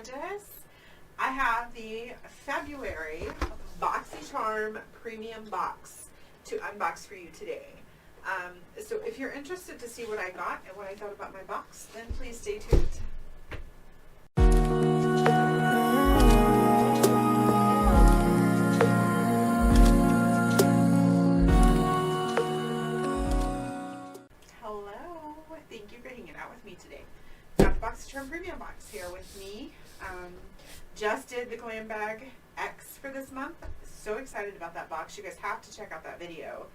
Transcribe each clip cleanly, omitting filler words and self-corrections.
gorgeous. I have the February BoxyCharm Premium Box to unbox for you today. So if you're interested to see what I got and what I thought about my box, then please stay tuned. Hello, thank you for hanging out with me today. Got the BoxyCharm Premium Box here with me. Just did the Glam Bag X for this month. So excited about that box. You guys have to check out that video.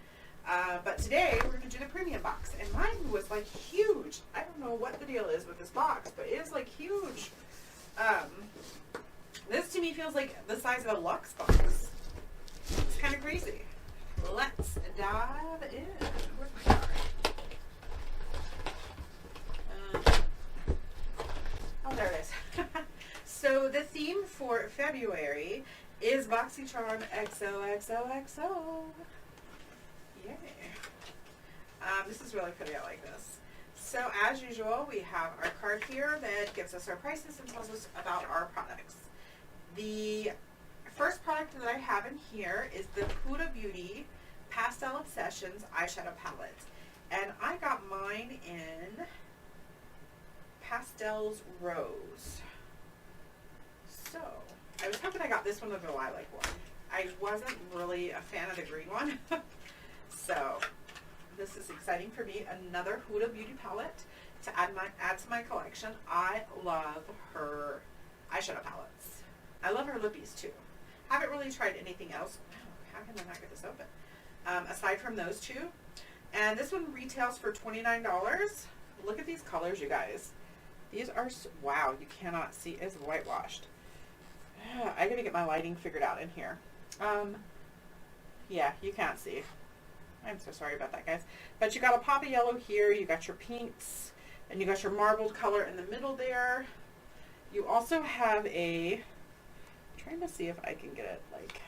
But today we're going to do the premium box. And mine was like huge. I don't know what the deal is with this box, but it is like huge. This to me feels like the size of a luxe box. It's kind of crazy. Let's dive in. Where's my card? Oh, there it is. So the theme for February is BoxyCharm XOXOXO. Yay. This is really pretty. I like this. So as usual, we have our card here that gives us our prices and tells us about our products. The first product that I have in here is the Huda Beauty Pastel Obsessions eyeshadow palette. And I got mine in Pastels Rose. So, I was hoping I got this one or the lilac one. I wasn't really a fan of the green one. So, this is exciting for me. Another Huda Beauty palette to add to my collection. I love her eyeshadow palettes. I love her lippies too. Haven't really tried anything else. How can I not get this open? Aside from those two. And this one retails for $29. Look at these colors, you guys. These are, wow, you cannot see. It's whitewashed. I gotta get my lighting figured out in here. Yeah, you can't see. I'm so sorry about that, guys. But you got a pop of yellow here. You got your pinks. And you got your marbled color in the middle there. You also have a, I'm trying to see if I can get it, like,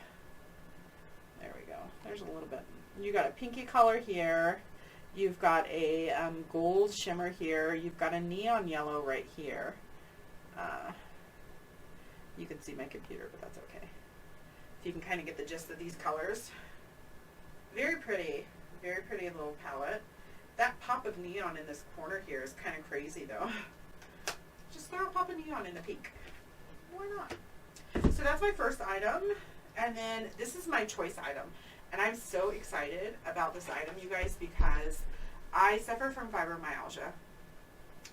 there we go. There's a little bit. You got a pinky color here. You've got a gold shimmer here. You've got a neon yellow right here. You can see my computer, but that's okay. If you can kind of get the gist of these colors. Very pretty little palette. That pop of neon in this corner here is kind of crazy though. Just throw a pop of neon in the pink. Why not? So that's my first item. And then this is my choice item. And I'm so excited about this item, you guys, because I suffer from fibromyalgia,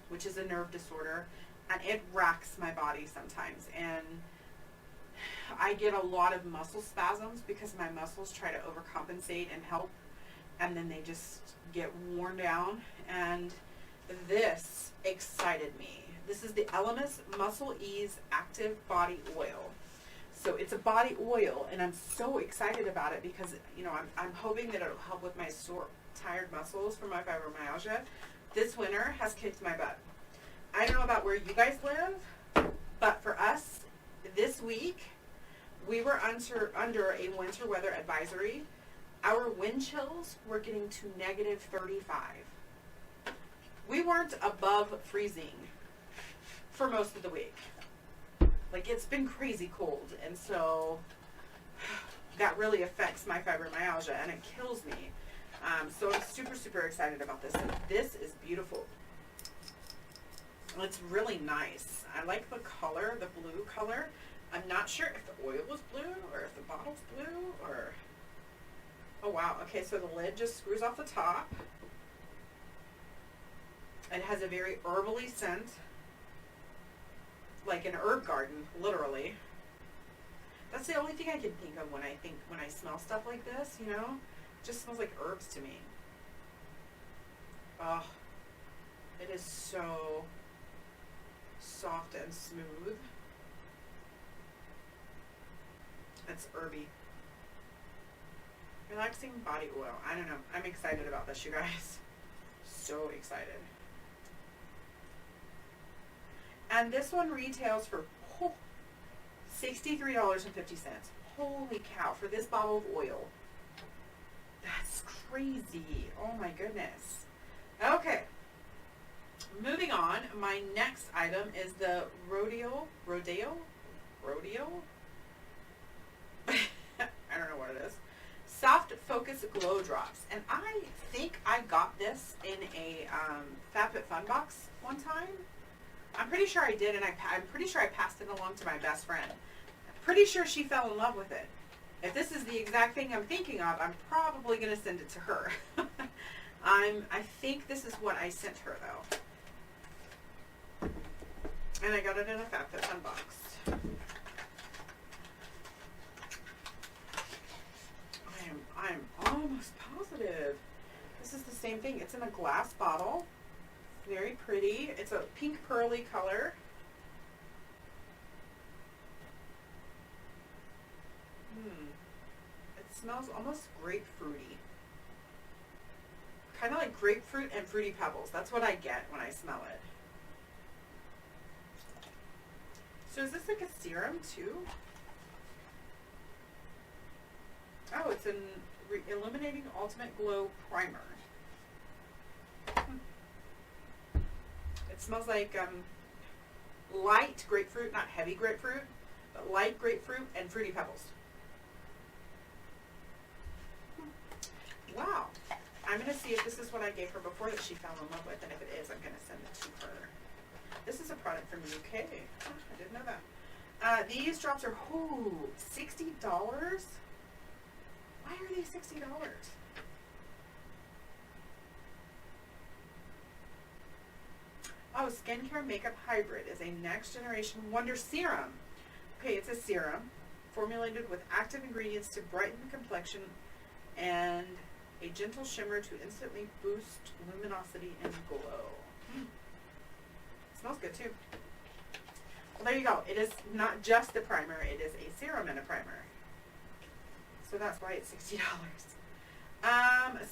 which is a nerve disorder, and it racks my body sometimes. And I get a lot of muscle spasms because my muscles try to overcompensate and help, and then they just get worn down. And this excited me. This is the Elemis Muscle Ease Active Body Oil. So it's a body oil, and I'm so excited about it because, you know, I'm hoping that it'll help with my sore, tired muscles from my fibromyalgia. This winter has kicked my butt. I don't know about where you guys live, but for us, this week, we were under a winter weather advisory. Our wind chills were getting to -35. We weren't above freezing for most of the week. Like, it's been crazy cold, and so that really affects my fibromyalgia, and it kills me. So I'm super excited about this. And this is beautiful. It's really nice. I like the color, the blue color. I'm not sure if the oil was blue or if the bottle's blue or... Oh, wow. Okay, so the lid just screws off the top. It has a very herbally scent. Like an herb garden, literally. That's the only thing I can think of when I smell stuff like this, you know? It just smells like herbs to me. Oh, it is so soft and smooth. It's herby. Relaxing body oil. I don't know. I'm excited about this, you guys. So excited. And this one retails for $63.50. Holy cow, for this bottle of oil. That's crazy. Oh my goodness. Okay. moving on, my next item is the Rodeo? I don't know what it is. Soft Focus Glow Drops. And I think I got this in a FabFitFun box one time. I'm pretty sure I did, and I'm pretty sure I passed it along to my best friend. I'm pretty sure she fell in love with it. If this is the exact thing I'm thinking of, I'm probably going to send it to her. I think this is what I sent her, though. And I got it in a FabFitFun box. I'm almost positive this is the same thing. It's in a glass bottle. Very pretty. It's a pink pearly color. It smells almost grapefruity. Kind of like grapefruit and Fruity Pebbles. That's what I get when I smell it. So is this like a serum too? Oh, it's an Illuminating Ultimate Glow Primer. It smells like light grapefruit, not heavy grapefruit, but light grapefruit and Fruity Pebbles. Wow. I'm going to see if this is what I gave her before that she fell in love with, and if it is, I'm going to send it to her. This is a product from the UK. Oh, I didn't know that. These drops are, $60? Why are they $60? Oh, Skincare Makeup Hybrid is a next generation wonder serum. Okay, it's a serum formulated with active ingredients to brighten the complexion and a gentle shimmer to instantly boost luminosity and glow. It smells good too. Well, there you go. It is not just a primer, it is a serum and a primer. So that's why it's $60.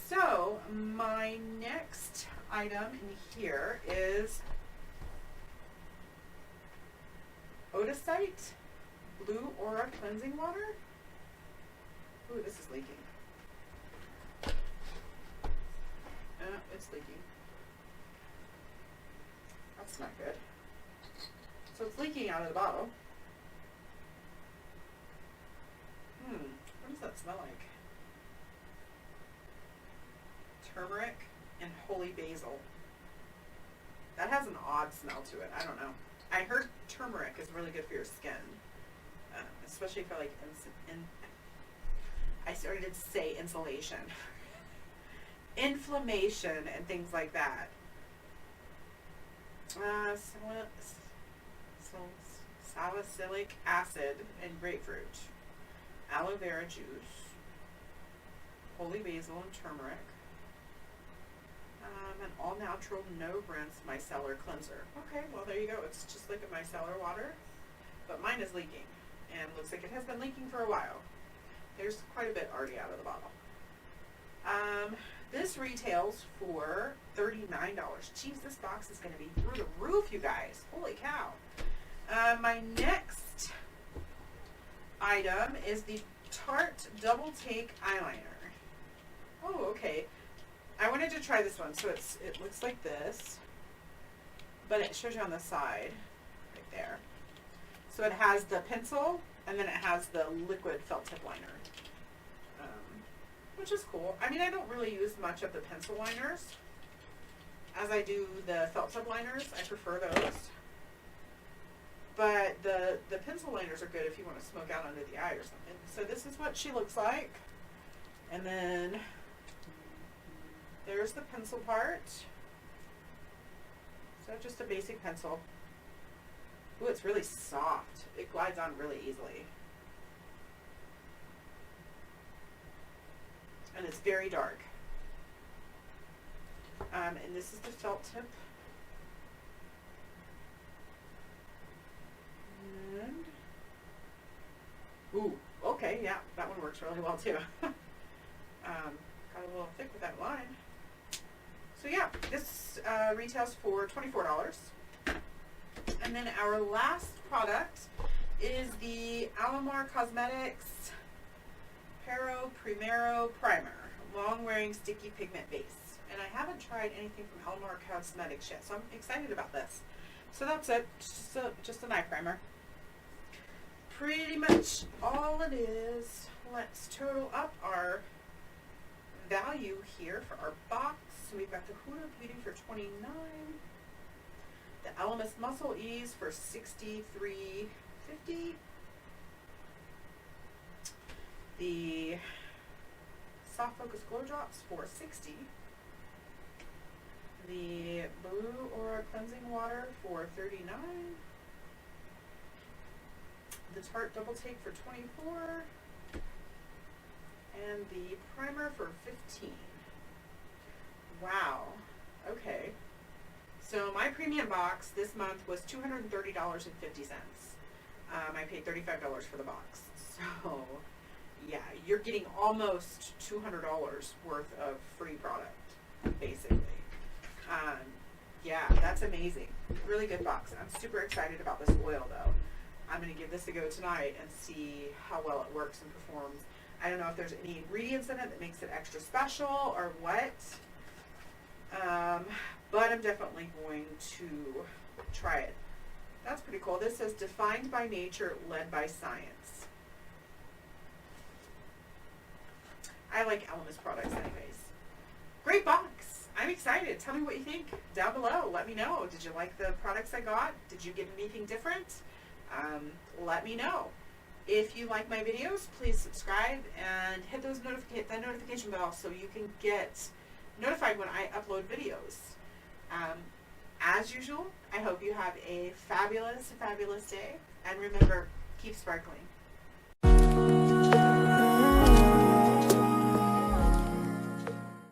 So my next item in here is Odacite Blue Aura Cleansing Water. Ooh, this is leaking. It's leaking. That's not good. So it's leaking out of the bottle. What does that smell like? Turmeric and holy basil. That has an odd smell to it. I don't know. I heard turmeric is really good for your skin, especially for like I started to say insulation, inflammation, and things like that. Salicylic acid and grapefruit, aloe vera juice, holy basil and turmeric, an all-natural, no-rinse micellar cleanser. Okay, well there you go. It's just like a micellar water, but mine is leaking, and looks like it has been leaking for a while. There's quite a bit already out of the bottle. This retails for $39. Jeez, this box is going to be through the roof, you guys. Holy cow. My next item is the Tarte Double Take Eyeliner. Oh, okay. I wanted to try this one. So it looks like this, but it shows you on the side, right there. So it has the pencil, and then it has the liquid felt tip liner, which is cool. I mean, I don't really use much of the pencil liners as I do the felt tip liners. I prefer those. But the pencil liners are good if you want to smoke out under the eye or something. So this is what she looks like. And then there's the pencil part. So just a basic pencil. Ooh, it's really soft. It glides on really easily. And it's very dark. And this is the felt tip. And, ooh, okay, yeah, that one works really well too. Got a little thick with that line. So yeah, this retails for $24. And then our last product is the Alamar Cosmetics Pero Primero Primer, long-wearing sticky pigment base. and I haven't tried anything from Elmar Cosmetics yet, so I'm excited about this. So that's it, just an eye primer. Pretty much all it is. Let's total up our value here for our box. So we've got the Huda Beauty for $29, the Elemis Muscle Ease for $63.50, the Soft Focus Glow Drops for $60, the Blue Aura Cleansing Water for $39, the Tarte Double Take for $24, and the primer for $15. Wow. Okay. So my premium box this month was $230.50. I paid $35 for the box. So yeah, you're getting almost $200 worth of free product, basically. Yeah, that's amazing. Really good box. I'm super excited about this oil though. I'm going to give this a go tonight and see how well it works and performs. I don't know if there's any ingredients in it that makes it extra special or what, but I'm definitely going to try it. That's pretty cool. This says defined by nature, led by science. I like Elemis products anyways. Great box. I'm excited. Tell me what you think down below. Let me know. Did you like the products I got? Did you get anything different? Let me know. If you like my videos, please subscribe and hit that notification bell so you can get notified when I upload videos. As usual, I hope you have a fabulous, fabulous day. And remember, keep sparkling.